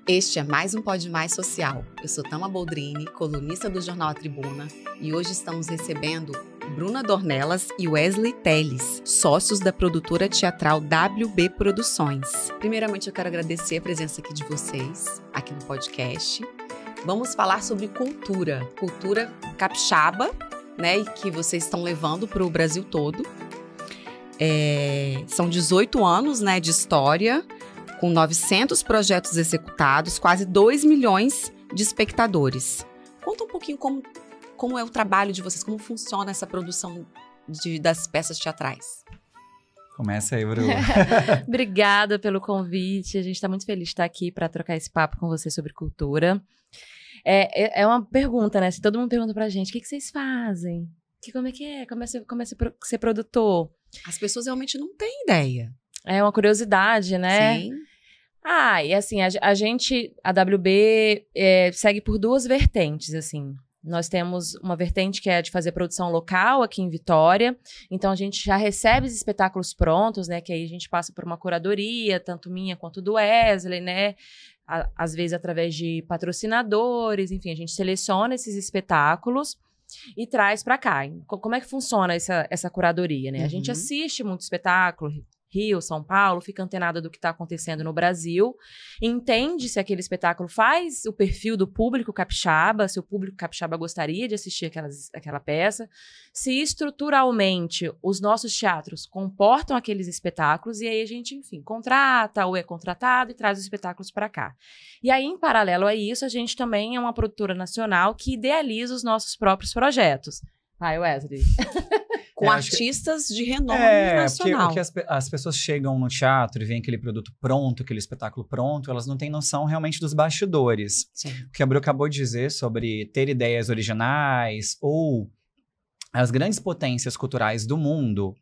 Este é mais um Pode Mais Social. Eu sou Tama Boldrini, colunista do jornal A Tribuna, e hoje estamos recebendo Bruna Dornelas e Wesley Teles, sócios da produtora teatral WB Produções. Primeiramente, eu quero agradecer a presença aqui de vocês, aqui no podcast. Vamos falar sobre cultura capixaba, né, e que vocês estão levando para o Brasil todo. São 18 anos, né, de história, com 900 projetos executados, quase 2 milhões de espectadores. Conta um pouquinho como é o trabalho de vocês, como funciona essa produção das peças teatrais. Começa aí, Bru. Obrigada pelo convite. A gente está muito feliz de estar aqui para trocar esse papo com você sobre cultura. É uma pergunta, né? Se todo mundo pergunta pra gente, o que vocês fazem? Como é que é? Como é ser produtor? As pessoas realmente não têm ideia. É uma curiosidade, né? Sim. E assim, a WB segue por duas vertentes, assim. Nós temos uma vertente que é de fazer produção local aqui em Vitória. Então, a gente já recebe os espetáculos prontos, né? Que aí a gente passa por uma curadoria, tanto minha quanto do Wesley, né? Às vezes através de patrocinadores. Enfim, a gente seleciona esses espetáculos e traz para cá. Como é que funciona essa curadoria, né? A gente assiste muito espetáculo, Rio, São Paulo, fica antenada do que está acontecendo no Brasil, entende se aquele espetáculo faz o perfil do público capixaba, se o público capixaba gostaria de assistir aquela peça, se estruturalmente os nossos teatros comportam aqueles espetáculos, e aí a gente, enfim, contrata ou é contratado e traz os espetáculos para cá. E aí, em paralelo a isso, a gente também é uma produtora nacional que idealiza os nossos próprios projetos. Vai, Wesley. Com artistas de renome nacional. Porque as pessoas chegam no teatro e veem aquele produto pronto, aquele espetáculo pronto, elas não têm noção realmente dos bastidores. Sim. O que a Bru acabou de dizer sobre ter ideias originais ou as grandes potências culturais do mundo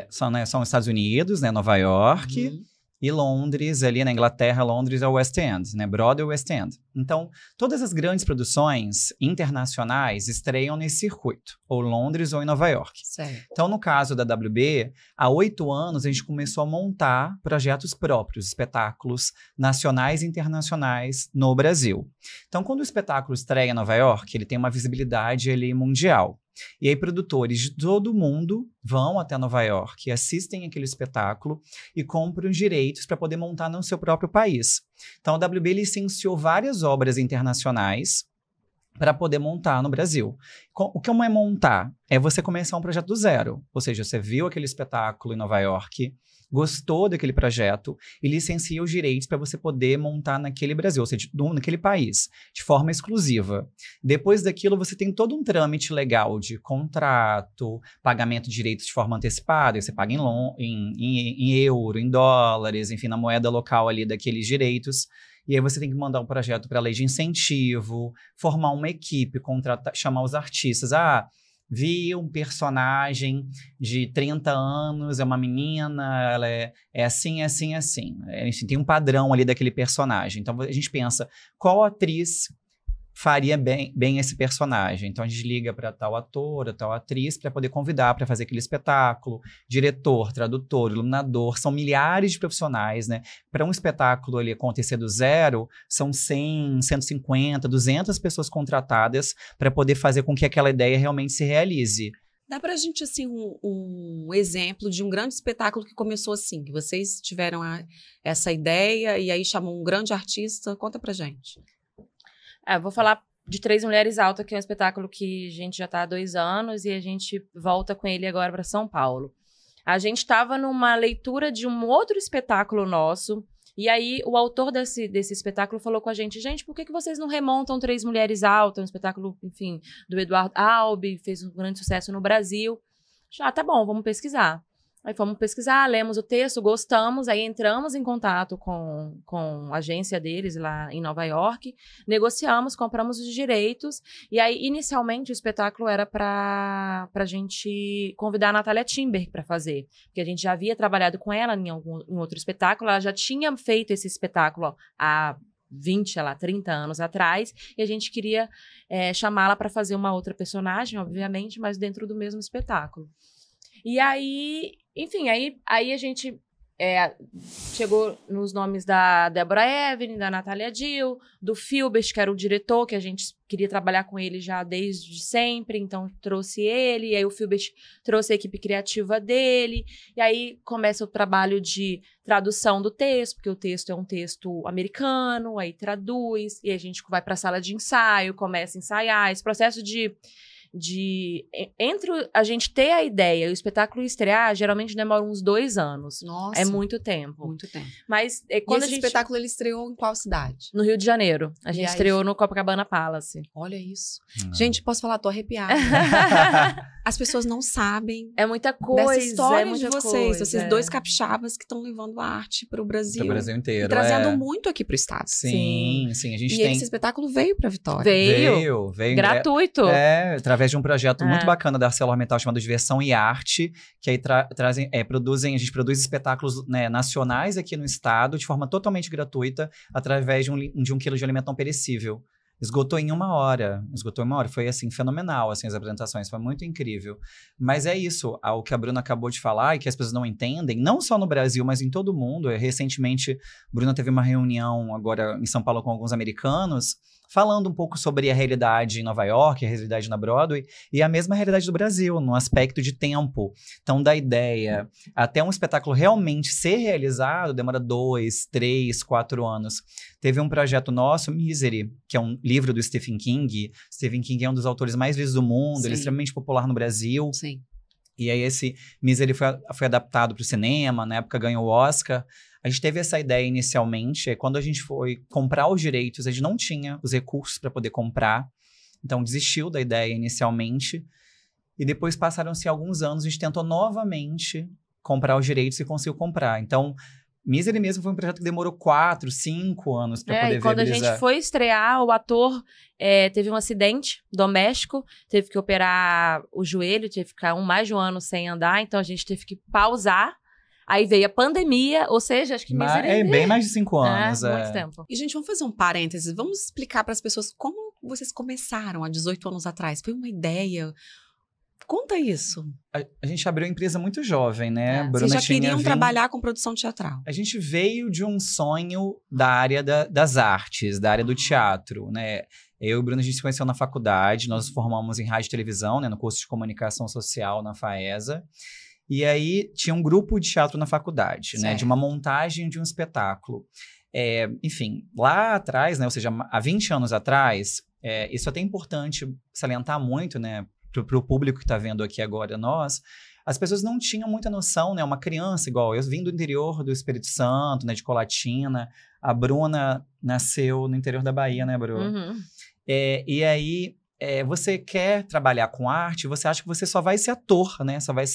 são os Estados Unidos, né, Nova York, e Londres, ali na Inglaterra, Londres é o West End, né? Broadway e West End. Então, todas as grandes produções internacionais estreiam nesse circuito, ou Londres ou em Nova York. Certo. Então, no caso da WB, há 8 anos a gente começou a montar projetos próprios, espetáculos nacionais e internacionais no Brasil. Então, quando o espetáculo estreia em Nova York, ele tem uma visibilidade ali mundial. E aí produtores de todo mundo vão até Nova York, assistem aquele espetáculo e compram direitos para poder montar no seu próprio país. Então a WB licenciou várias obras internacionais para poder montar no Brasil. O que é montar? É você começar um projeto do zero. Ou seja, você viu aquele espetáculo em Nova York, gostou daquele projeto e licencia os direitos para você poder montar naquele Brasil, ou seja, naquele país, de forma exclusiva. Depois daquilo, você tem todo um trâmite legal de contrato, pagamento de direitos de forma antecipada, você paga em euro, em dólares, enfim, na moeda local ali daqueles direitos. E aí você tem que mandar um projeto para a lei de incentivo, formar uma equipe, chamar os artistas. Vi um personagem de 30 anos, é uma menina, ela é assim, assim, assim. A gente tem um padrão ali daquele personagem. Então a gente pensa, qual atriz faria bem esse personagem? Então a gente liga para tal ator, tal atriz, para poder convidar para fazer aquele espetáculo. Diretor, tradutor, iluminador, são milhares de profissionais, né? Para um espetáculo ali acontecer do zero, são 100, 150, 200 pessoas contratadas para poder fazer com que aquela ideia realmente se realize. Dá pra gente, assim, um exemplo de um grande espetáculo que começou assim, que vocês tiveram essa ideia e aí chamam um grande artista? Conta pra gente. Vou falar de Três Mulheres Altas, que é um espetáculo que a gente já está há 2 anos e a gente volta com ele agora para São Paulo. A gente estava numa leitura de um outro espetáculo nosso e aí o autor desse espetáculo falou com a gente, por que vocês não remontam Três Mulheres Altas? Um espetáculo, enfim, do Eduardo Albi, fez um grande sucesso no Brasil. Tá bom, vamos pesquisar. Aí fomos pesquisar, lemos o texto, gostamos, aí entramos em contato com a agência deles lá em Nova York, negociamos, compramos os direitos, e aí inicialmente o espetáculo era para a gente convidar a Natália Timber para fazer, porque a gente já havia trabalhado com ela em outro espetáculo, ela já tinha feito esse espetáculo há 30 anos atrás, e a gente queria chamá-la para fazer uma outra personagem, obviamente, mas dentro do mesmo espetáculo. E aí, enfim, aí a gente chegou nos nomes da Débora Evelyn, da Natália Dill, do Filbert, que era o diretor, que a gente queria trabalhar com ele já desde sempre, então trouxe ele, e aí o Filbert trouxe a equipe criativa dele, e aí começa o trabalho de tradução do texto, porque o texto é um texto americano, aí traduz, e a gente vai para a sala de ensaio, começa a ensaiar, esse processo entre a gente ter a ideia e o espetáculo estrear, geralmente demora uns 2 anos. Nossa. É muito tempo. Muito tempo. Mas Quando esse espetáculo ele estreou em qual cidade? No Rio de Janeiro. A gente aí? estreou no Copacabana Palace. Olha isso. Gente, posso falar? Tô arrepiada. As pessoas não sabem É muita coisa. dessa história é muita de vocês. coisa, Vocês 2 capixabas que estão levando a arte para o Brasil. Pro Brasil inteiro. E trazendo muito aqui pro estado. Sim. A gente E tem... esse espetáculo veio pra Vitória. Veio. Gratuito. Através de um projeto muito bacana da ArcelorMittal chamado Diversão e Arte, que aí a gente produz espetáculos, né, nacionais aqui no estado, de forma totalmente gratuita, através de 1 quilo de alimento não perecível. Esgotou em 1 hora. Foi, assim, fenomenal, assim, as apresentações. Foi muito incrível. Mas é isso, o que a Bruna acabou de falar e que as pessoas não entendem, não só no Brasil, mas em todo o mundo. Recentemente, a Bruna teve uma reunião agora em São Paulo com alguns americanos, falando um pouco sobre a realidade em Nova York, a realidade na Broadway, e a mesma realidade do Brasil, no aspecto de tempo. Então, da ideia até um espetáculo realmente ser realizado, demora 2, 3, 4 anos. Teve um projeto nosso, Misery, que é um livro do Stephen King. Stephen King é um dos autores mais lidos do mundo, ele é extremamente popular no Brasil. Sim. E aí esse Misery foi adaptado para o cinema, na época ganhou o Oscar. A gente teve essa ideia inicialmente, quando a gente foi comprar os direitos, a gente não tinha os recursos para poder comprar, então desistiu da ideia inicialmente, e depois passaram-se alguns anos, a gente tentou novamente comprar os direitos e conseguiu comprar. Então, Misery mesmo foi um projeto que demorou 4, 5 anos para poder e quando viabilizar. a gente foi estrear, o ator teve um acidente doméstico, teve que operar o joelho, teve que ficar mais de 1 ano sem andar, então a gente teve que pausar. Aí veio a pandemia, ou seja, acho que bem mais de 5 anos. Muito tempo. E, gente, vamos fazer um parênteses. Vamos explicar para as pessoas como vocês começaram há 18 anos atrás. Foi uma ideia? Conta isso. A gente abriu a empresa muito jovem, né? Bruna Vocês já queriam trabalhar com produção teatral? A gente veio de um sonho da área das artes, da área do teatro, né? Eu e o Bruno, a gente se conheceu na faculdade, nós nos formamos em rádio e televisão, né? No curso de comunicação social na FAESA. E aí tinha um grupo de teatro na faculdade, né? De uma montagem de um espetáculo. Enfim, lá atrás, né? Ou seja, há 20 anos atrás, isso é até importante salientar muito, né? Para o público que está vendo aqui agora as pessoas não tinham muita noção, né? Uma criança igual, eu vim do interior do Espírito Santo, né? De Colatina, a Bruna nasceu no interior da Bahia, né, Bruna? Uhum. E aí... você quer trabalhar com arte, você acha que você só vai ser ator, né? Só vai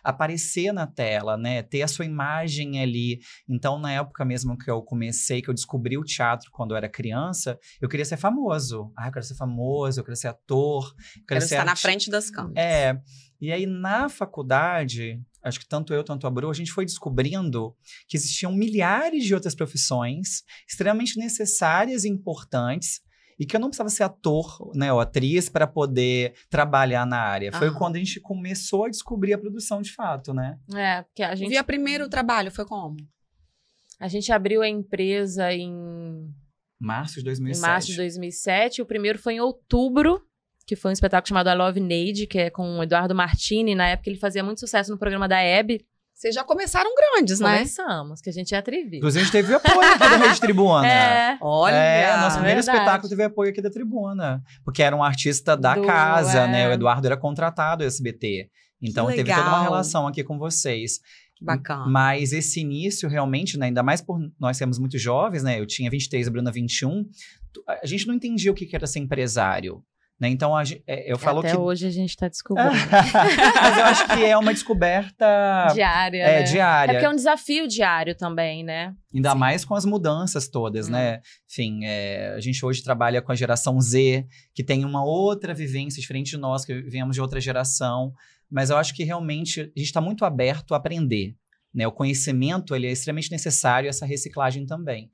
aparecer na tela, né? Ter a sua imagem ali. Então, na época mesmo que eu comecei, que eu descobri o teatro quando eu era criança, eu queria ser famoso. Eu quero ser famoso, eu quero ser ator. Quero estar na frente das câmeras. E aí, na faculdade, acho que tanto eu, tanto a Bru, a gente foi descobrindo que existiam milhares de outras profissões extremamente necessárias e importantes, e que eu não precisava ser ator, né, ou atriz para poder trabalhar na área. Foi quando a gente começou a descobrir a produção de fato, né? Porque a gente... E o primeiro trabalho foi como? A gente abriu a empresa em... Março de 2007. Em março de 2007. O primeiro foi em outubro, que foi um espetáculo chamado I Love Neide, que é com o Eduardo Martini. Na época ele fazia muito sucesso no programa da Hebe. Vocês já começaram grandes, né? Começamos, que a gente é atrevido. Inclusive, a gente teve apoio aqui da Rede Tribuna. Olha! Nosso primeiro espetáculo teve apoio aqui da Tribuna. Porque era um artista da casa, né? O Eduardo era contratado do SBT. Então, teve toda uma relação aqui com vocês. Bacana. Mas esse início, realmente, né? Ainda mais por nós sermos muito jovens, né? Eu tinha 23, a Bruna 21. A gente não entendia o que era ser empresário. Né? Então, eu falo que... Até hoje a gente está descobrindo. Mas eu acho que é uma descoberta... diária, né? Diária. É porque é um desafio diário também, né? Ainda mais com as mudanças todas, né? Enfim, a gente hoje trabalha com a geração Z, que tem uma outra vivência diferente de nós, que viemos de outra geração. Mas eu acho que realmente a gente está muito aberto a aprender. Né? O conhecimento ele é extremamente necessário, essa reciclagem também.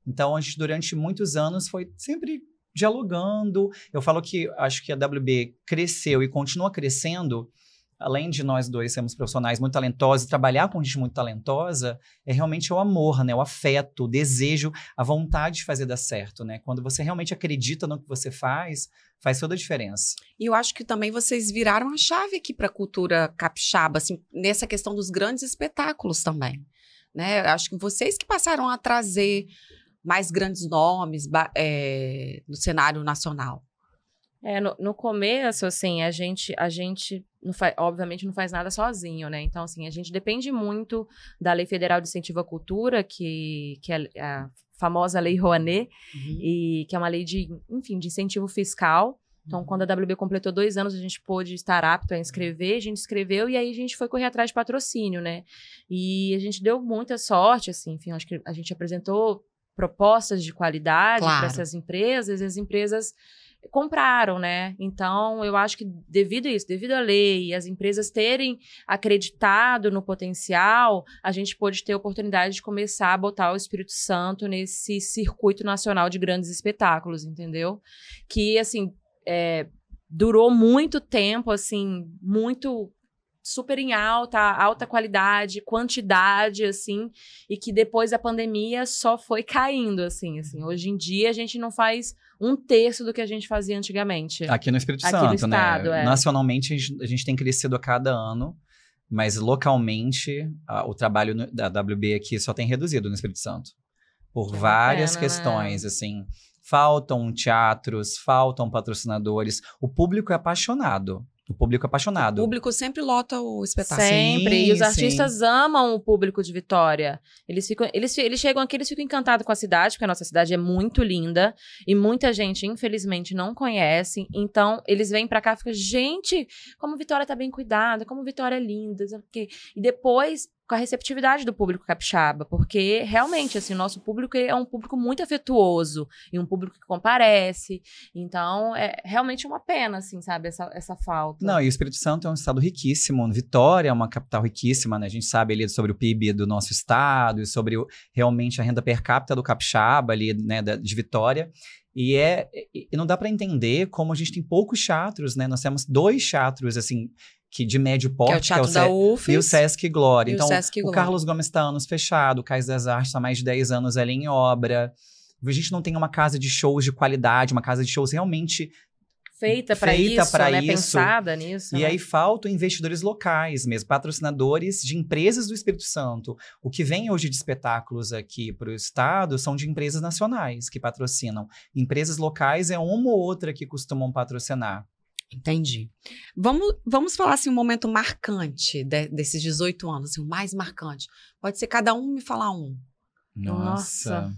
Então, a gente, durante muitos anos, foi sempre... dialogando. Eu falo que acho que a WB cresceu e continua crescendo além de nós dois sermos profissionais muito talentosos, trabalhar com gente muito talentosa, é realmente o amor, né? O afeto, o desejo, a vontade de fazer dar certo, né? Quando você realmente acredita no que você faz toda a diferença. E eu acho que também vocês viraram a chave aqui para a cultura capixaba, assim, nessa questão dos grandes espetáculos também, né? Eu acho que vocês que passaram a trazer mais grandes nomes no cenário nacional. No começo, assim, a gente não obviamente não faz nada sozinho, né? Então, assim, a gente depende muito da Lei Federal de Incentivo à Cultura, que é a famosa Lei Rouanet, e que é uma lei de incentivo fiscal. Então, quando a WB completou 2 anos, a gente pôde estar apto a inscrever, a gente inscreveu e aí a gente foi correr atrás de patrocínio, né? E a gente deu muita sorte, assim, enfim, acho que a gente apresentou propostas de qualidade para essas empresas, e as empresas compraram, né? Então, eu acho que devido a isso, devido à lei e as empresas terem acreditado no potencial, a gente pôde ter a oportunidade de começar a botar o Espírito Santo nesse circuito nacional de grandes espetáculos, entendeu? Que, assim, durou muito tempo, assim, muito super em alta qualidade, quantidade, assim, e que depois da pandemia só foi caindo, assim. Hoje em dia, a gente não faz 1/3 do que a gente fazia antigamente. Aqui no Espírito Aqui Santo, no estado, né? Nacionalmente, a gente tem crescido a cada ano, mas localmente, o trabalho da WB aqui só tem reduzido no Espírito Santo. Por várias questões, assim. Faltam teatros, faltam patrocinadores. O público é apaixonado. O público sempre lota o espetáculo. Sempre. Sim, e os artistas amam o público de Vitória. Eles chegam aqui, eles ficam encantados com a cidade, porque a nossa cidade é muito linda. E muita gente, infelizmente, não conhece. Então, eles vêm pra cá e ficam, gente, como Vitória tá bem cuidada, como Vitória é linda. E depois, com a receptividade do público capixaba, porque realmente, assim, o nosso público é um público muito afetuoso e um público que comparece. Então, é realmente uma pena, assim, sabe, essa falta. Não, e o Espírito Santo é um estado riquíssimo. Vitória é uma capital riquíssima, né? A gente sabe ali sobre o PIB do nosso estado e sobre realmente a renda per capita do capixaba ali, né, de Vitória. E não dá para entender como a gente tem poucos teatros, né? Nós temos 2 teatros, assim, que de médio porte, que é o Teatro da UFES, e o Sesc Glória. Então, o Carlos Gomes está anos fechado, o Cais das Artes está mais de 10 anos ali em obra. A gente não tem uma casa de shows de qualidade, uma casa de shows realmente feita para isso, né? Pensada nisso. E aí faltam investidores locais mesmo, patrocinadores de empresas do Espírito Santo. O que vem hoje de espetáculos aqui para o estado são de empresas nacionais que patrocinam. Empresas locais é uma ou outra que costumam patrocinar. Entendi. Vamos falar assim, um momento marcante desses 18 anos, assim, o mais marcante. Pode ser cada um me falar um. Nossa.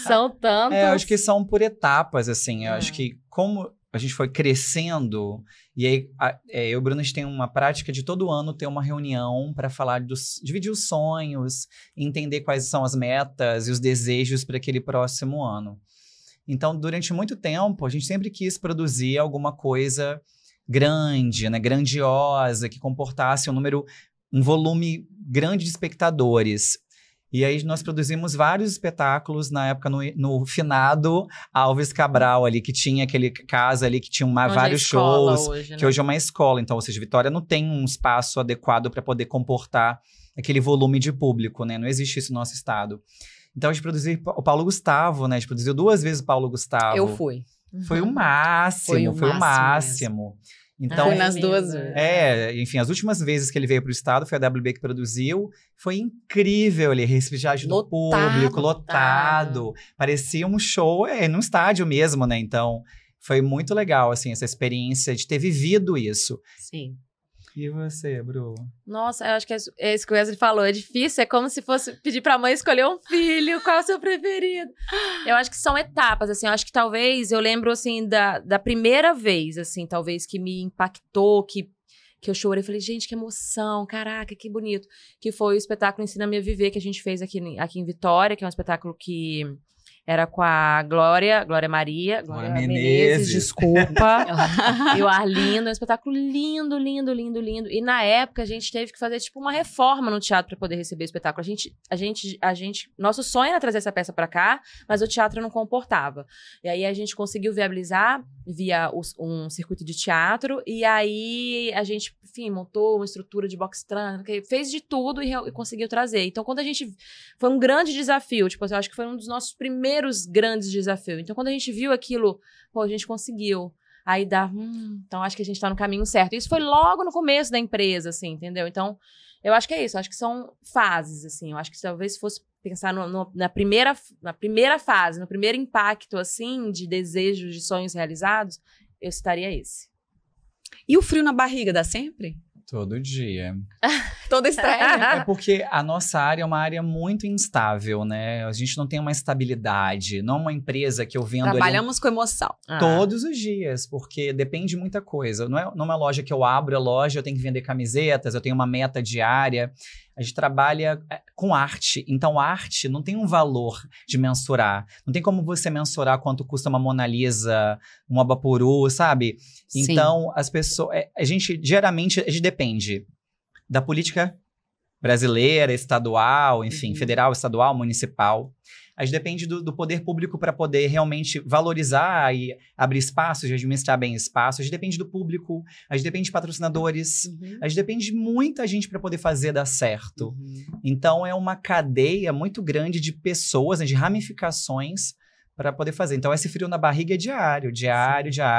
São tantos. Eu acho que são por etapas, assim. Eu acho que como a gente foi crescendo, e aí eu e o Bruno, a gente tem uma prática de todo ano ter uma reunião para falar dividir os sonhos, entender quais são as metas e os desejos para aquele próximo ano. Então, durante muito tempo, a gente sempre quis produzir alguma coisa grande, né, grandiosa, que comportasse um volume grande de espectadores. E aí nós produzimos vários espetáculos na época no finado Alves Cabral ali, que tinha aquele casa ali que tinha vários shows, hoje, né? Que hoje é uma escola. Então, ou seja, Vitória não tem um espaço adequado para poder comportar aquele volume de público, né? Não existe isso no nosso estado. Então, a gente produziu o Paulo Gustavo, né? A gente produziu 2 vezes o Paulo Gustavo. Eu fui. Foi o máximo, foi o máximo. Então, fui nas 2 vezes. Enfim, as últimas vezes que ele veio para o estado, foi a WB que produziu. Foi incrível ali, a receptividade do público, lotado. Parecia um show num estádio mesmo, né? Então, foi muito legal, assim, essa experiência de ter vivido isso. Sim. E você, Bru? Nossa, eu acho que é isso que o Wesley falou. É difícil, é como se fosse pedir pra mãe escolher um filho. Qual é o seu preferido? Eu acho que são etapas, assim. Eu acho que talvez, eu lembro, assim, da primeira vez, assim, talvez, que me impactou, que eu chorei. Falei, gente, que emoção, caraca, que bonito. Que foi o espetáculo Ensina-me a Viver, que a gente fez aqui em Vitória, que é um espetáculo que Era com a Glória Maria, Glória Menezes, desculpa. E o Arlindo, um espetáculo lindo, lindo, lindo, lindo. E na época a gente teve que fazer tipo uma reforma no teatro para poder receber o espetáculo. Nosso sonho era trazer essa peça para cá, mas o teatro não comportava. E aí a gente conseguiu viabilizar via um circuito de teatro, e aí a gente, enfim, montou uma estrutura de box trans, fez de tudo e conseguiu trazer. Então, quando a gente... Foi um grande desafio, tipo, eu acho que foi um dos nossos primeiros grandes desafios. Então, quando a gente viu aquilo, pô, a gente conseguiu. Aí dá, então acho que a gente tá no caminho certo. Isso foi logo no começo da empresa, assim, entendeu? Então, eu acho que é isso, eu acho que são fases, assim. Eu acho que talvez se fosse pensar na primeira fase, no primeiro impacto, assim, de desejos, de sonhos realizados, eu citaria esse. E o frio na barriga dá sempre? Todo dia. Toda estreia. É porque a nossa área é uma área muito instável, né? A gente não tem uma estabilidade. Não é uma empresa que eu vendo Trabalhamos com emoção. todos os dias, porque depende de muita coisa. Não é numa loja que eu abro a loja, eu tenho que vender camisetas, eu tenho uma meta diária. A gente trabalha com arte. Então, a arte não tem um valor de mensurar. Não tem como você mensurar quanto custa uma Mona Lisa, um Abapuru, sabe? Sim. Então, as pessoas... geralmente, a gente depende da política brasileira, estadual, enfim, federal, estadual, municipal. A gente depende do poder público para poder realmente valorizar e abrir espaços, e administrar bem espaços. A gente depende do público, a gente depende de patrocinadores, a gente depende de muita gente para poder fazer dar certo. Então, é uma cadeia muito grande de pessoas, né, de ramificações para poder fazer. Então, esse frio na barriga é diário,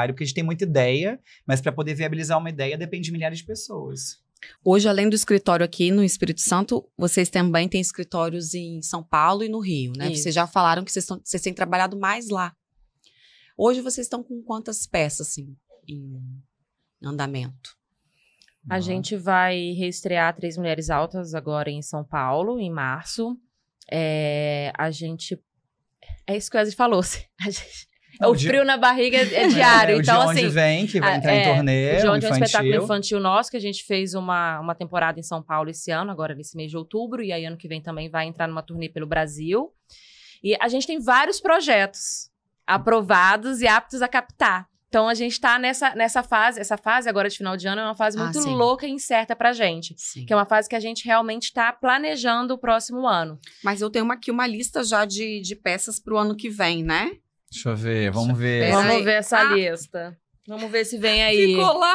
porque a gente tem muita ideia, mas para poder viabilizar uma ideia depende de milhares de pessoas. Hoje, além do escritório aqui no Espírito Santo, vocês também têm escritórios em São Paulo e no Rio, né? Isso. Vocês já falaram que vocês têm trabalhado mais lá. Hoje, vocês estão com quantas peças, assim, em andamento? A gente vai reestrear Três Mulheres Altas agora em São Paulo, em março. A gente... É isso que o Wesley falou. O frio na barriga é diário. Então, o De Onde Vem, que vai entrar em turnê, o De Onde é um infantil. espetáculo infantil nosso, que a gente fez uma temporada em São Paulo esse ano, agora nesse mês de outubro, e aí ano que vem também vai entrar numa turnê pelo Brasil. E a gente tem vários projetos aprovados e aptos a captar. Então, a gente tá nessa fase. Essa fase agora de final de ano é uma fase muito louca e incerta pra gente. Sim. Que é uma fase que a gente realmente tá planejando o próximo ano. Mas eu tenho aqui uma lista já de peças pro ano que vem, né? Deixa eu ver, vamos ver. Vamos ver essa lista. Vamos ver se vem aí. Ficou lá.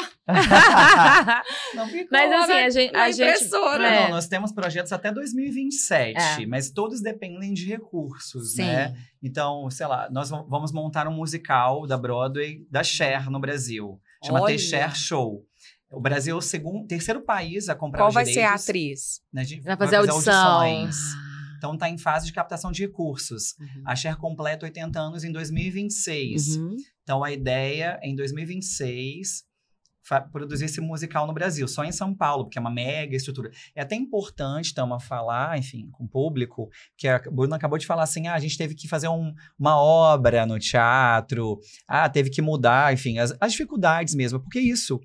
Não ficou. Mas assim, a gente... impressora. Não, nós temos projetos até 2027, mas todos dependem de recursos, né? Então, sei lá, nós vamos montar um musical da Broadway, da Cher, no Brasil. Chama The Cher Show. O Brasil é o terceiro país a comprar os direitos. Qual vai ser a atriz? Né, a gente vai fazer audição. audições. Então, está em fase de captação de recursos. A Cher completa 80 anos em 2026. Então, a ideia é, em 2026, produzir esse musical no Brasil, só em São Paulo, porque é uma mega estrutura. É até importante, Tama, falar, enfim, com o público, que a Bruna acabou de falar assim, a gente teve que fazer uma obra no teatro, teve que mudar, enfim, as dificuldades mesmo, porque isso...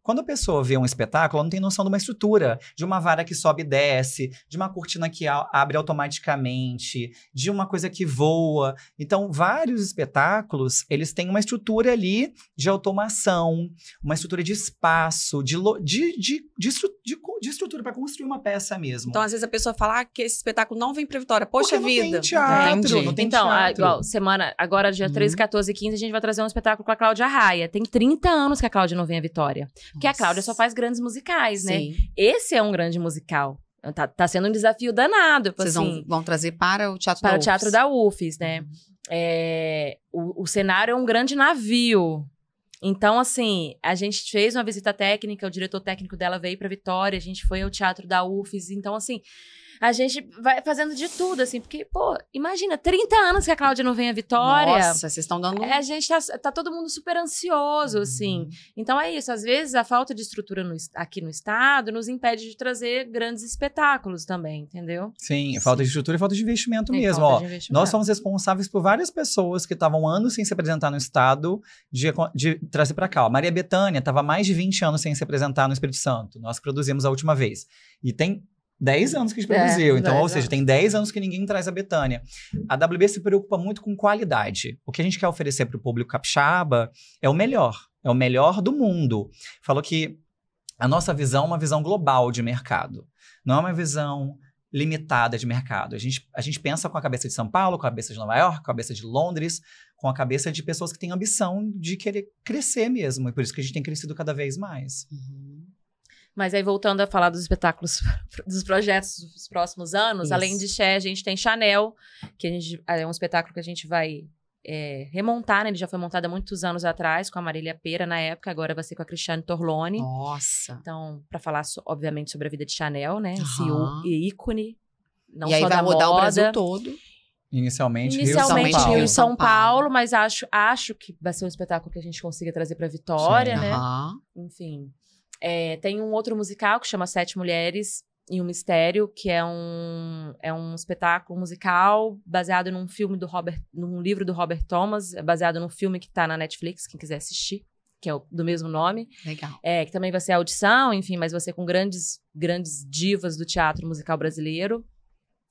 Quando a pessoa vê um espetáculo, ela não tem noção de uma estrutura, de uma vara que sobe e desce, de uma cortina que abre automaticamente, de uma coisa que voa. Então, vários espetáculos, eles têm uma estrutura ali de automação, uma estrutura de espaço, de estrutura para construir uma peça mesmo. Então, às vezes a pessoa fala que esse espetáculo não vem pra Vitória. Poxa porque vida. Não tem teatro, não tem então, teatro. igual, agora dia 13, 14 e 15, a gente vai trazer um espetáculo com a Cláudia Raia. Tem 30 anos que a Cláudia não vem à Vitória. Porque a Cláudia só faz grandes musicais, né? Esse é um grande musical. Tá sendo um desafio danado. Vocês vão trazer para o Teatro para da o Teatro da UFES, né? O cenário é um grande navio. Então, assim, a gente fez uma visita técnica, o diretor técnico dela veio para Vitória, a gente foi ao Teatro da UFES. Então, assim, a gente vai fazendo de tudo, assim, porque, pô, imagina, 30 anos que a Cláudia não vem à Vitória. Nossa, vocês estão dando... A gente tá todo mundo super ansioso, assim. Então é isso, às vezes a falta de estrutura aqui no estado nos impede de trazer grandes espetáculos também, entendeu? Sim, falta de estrutura e falta de investimento mesmo. Falta de investimento. Nós somos responsáveis por várias pessoas que estavam anos sem se apresentar no estado de trazer para cá. A Maria Bethânia estava mais de 20 anos sem se apresentar no Espírito Santo. Nós produzimos a última vez. E tem 10 anos que a gente produziu. Então, ou 10 seja, anos. tem 10 anos que ninguém traz a Betânia. A WB se preocupa muito com qualidade. O que a gente quer oferecer para o público capixaba é o melhor do mundo. Falou que a nossa visão é uma visão global de mercado. Não é uma visão limitada de mercado. A gente pensa com a cabeça de São Paulo, com a cabeça de Nova York, com a cabeça de Londres, com a cabeça de pessoas que têm ambição de querer crescer mesmo. E por isso que a gente tem crescido cada vez mais. Mas aí, voltando a falar dos espetáculos, dos projetos dos próximos anos, Isso. além de Cher, a gente tem Chanel, que é um espetáculo que a gente vai remontar, né? Ele já foi montado há muitos anos atrás, com a Marília Pêra na época, agora vai ser com a Cristiane Torlone. Nossa. Então, para falar, obviamente, sobre a vida de Chanel, né? Esse Aham. ícone, não E aí só vai da rodar moda. o Brasil todo. Inicialmente Rio Inicialmente e São Paulo. Rio e São Paulo. Paulo, mas acho que vai ser um espetáculo que a gente consiga trazer para Vitória, Sim. né? Aham. Enfim. Tem um outro musical que chama 7 Mulheres e um Mistério, que é um espetáculo musical baseado num livro do Robert Thomas, baseado num filme que tá na Netflix, quem quiser assistir, que é do mesmo nome. Legal. Que também vai ser audição, enfim, mas vai ser com grandes divas do teatro musical brasileiro.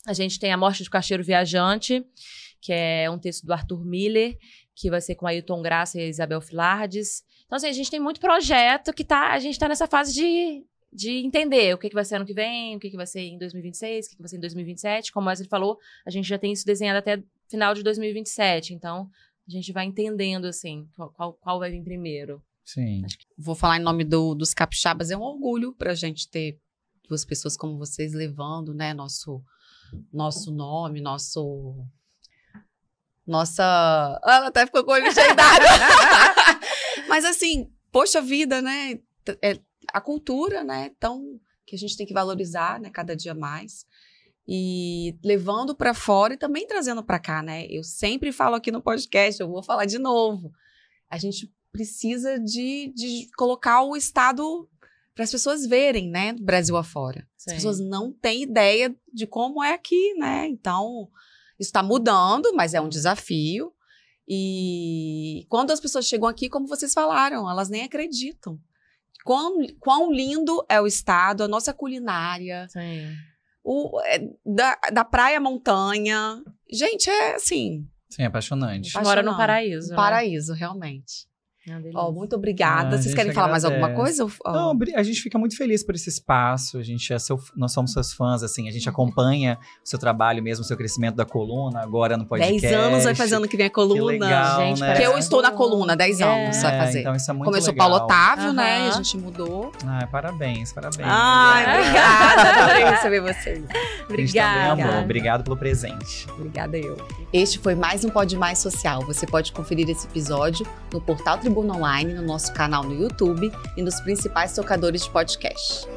A gente tem A Morte do Caixeiro Viajante, que é um texto do Arthur Miller, que vai ser com a Ailton Graça e a Isabel Filardes. Então, assim, a gente tem muito projeto que a gente tá nessa fase de entender o que vai ser ano que vem, o que vai ser em 2026, o que vai ser em 2027. Como o Wesley falou, a gente já tem isso desenhado até final de 2027. Então, a gente vai entendendo, assim, qual vai vir primeiro. Sim. Vou falar em nome dos capixabas. É um orgulho pra gente ter duas pessoas como vocês levando, né, nosso nome, Ela até ficou com o olho cheio d'água. Mas assim, poxa vida, né? A cultura, né? Então, que a gente tem que valorizar, né? Cada dia mais. E levando para fora e também trazendo para cá, né? Eu sempre falo aqui no podcast, eu vou falar de novo. A gente precisa de colocar o estado para as pessoas verem, né? Do Brasil afora. Sim. As pessoas não têm ideia de como é aqui, né? Então, isso está mudando, mas é um desafio. E quando as pessoas chegam aqui, como vocês falaram, elas nem acreditam. Quão lindo é o estado, a nossa culinária, Sim. da praia à montanha. Gente, é assim, Sim, apaixonante. Mora no paraíso. um paraíso, realmente. É uma delícia. Ó, muito obrigada. A Vocês gente querem falar mais alguma agradece. coisa? Não, a gente fica muito feliz por esse espaço. Nós somos seus fãs, assim. A gente acompanha o seu trabalho mesmo, o seu crescimento da coluna, agora no podcast. 10 anos vai fazer ano que vem a coluna. Que legal, Gente, né? Porque eu parece estou na bom. coluna, 10 anos vai fazer. Então isso é muito Começou legal. Paulo Otávio, né? E a Aham. gente mudou. Parabéns. Ai, obrigada. Adorei receber vocês. A gente também Obrigada. amou. Obrigado pelo presente. Obrigada eu. Este foi mais um Pode Mais Social. Você pode conferir esse episódio no Portal Tribuna Online, no nosso canal no YouTube e nos principais tocadores de podcast.